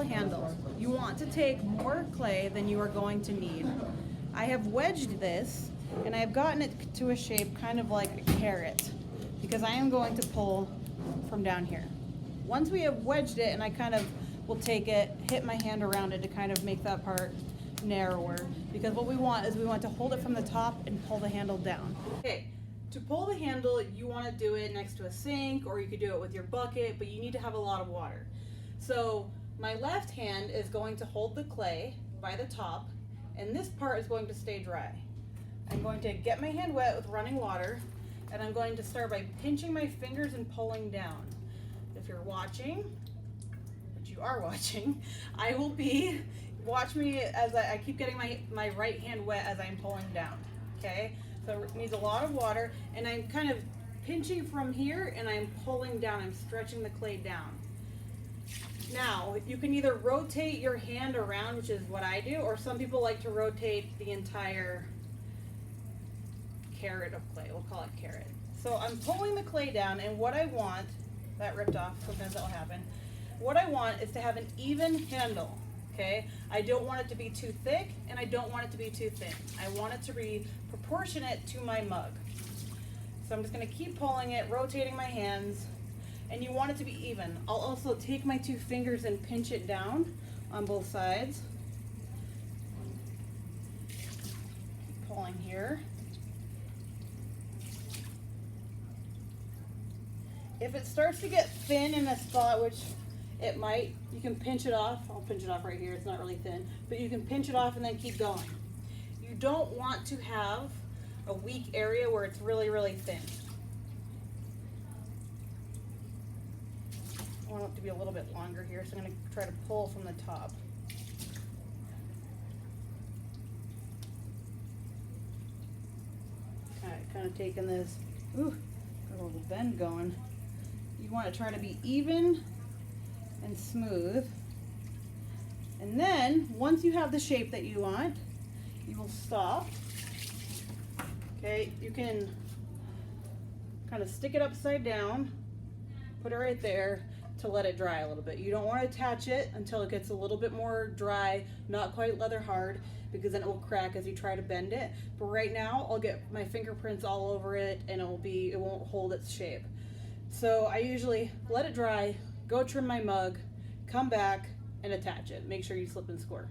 handle, you want to take more clay than you are going to need. I have wedged this and I've gotten it to a shape kind of like a carrot because I am going to pull from down here. Once we have wedged it, and I kind of will take it, hit my hand around it to kind of make that part narrower, because what we want is we want to hold it from the top and pull the handle down. Okay, to pull the handle, you want to do it next to a sink, or you could do it with your bucket, but you need to have a lot of water. So my left hand is going to hold the clay by the top, and this part is going to stay dry. I'm going to get my hand wet with running water, and I'm going to start by pinching my fingers and pulling down. If you're watching, which you are watching, watch me as I keep getting my right hand wet as I'm pulling down, okay? So it needs a lot of water, and I'm kind of pinching from here, and I'm pulling down, I'm stretching the clay down. Now, you can either rotate your hand around, which is what I do, or some people like to rotate the entire carrot of clay. We'll call it carrot. So I'm pulling the clay down, and what I want, that ripped off, sometimes that'll happen. What I want is to have an even handle, okay? I don't want it to be too thick, and I don't want it to be too thin. I want it to be proportionate to my mug. So I'm just gonna keep pulling it, rotating my hands, and you want it to be even. I'll also take my two fingers and pinch it down on both sides. Keep pulling here. If it starts to get thin in a spot, which it might, you can pinch it off. I'll pinch it off right here, it's not really thin, but you can pinch it off and then keep going. You don't want to have a weak area where it's really, really thin. I want it to be a little bit longer here, so I'm going to try to pull from the top. Kind of taking this, got a little bend going. You want to try to be even and smooth. And then, once you have the shape that you want, you will stop. Okay, you can kind of stick it upside down, put it right there to let it dry a little bit. You don't want to attach it until it gets a little bit more dry, not quite leather hard, because then it will crack as you try to bend it. But right now, I'll get my fingerprints all over it, and it won't hold its shape. So I usually let it dry, go trim my mug, come back, and attach it. Make sure you slip and score.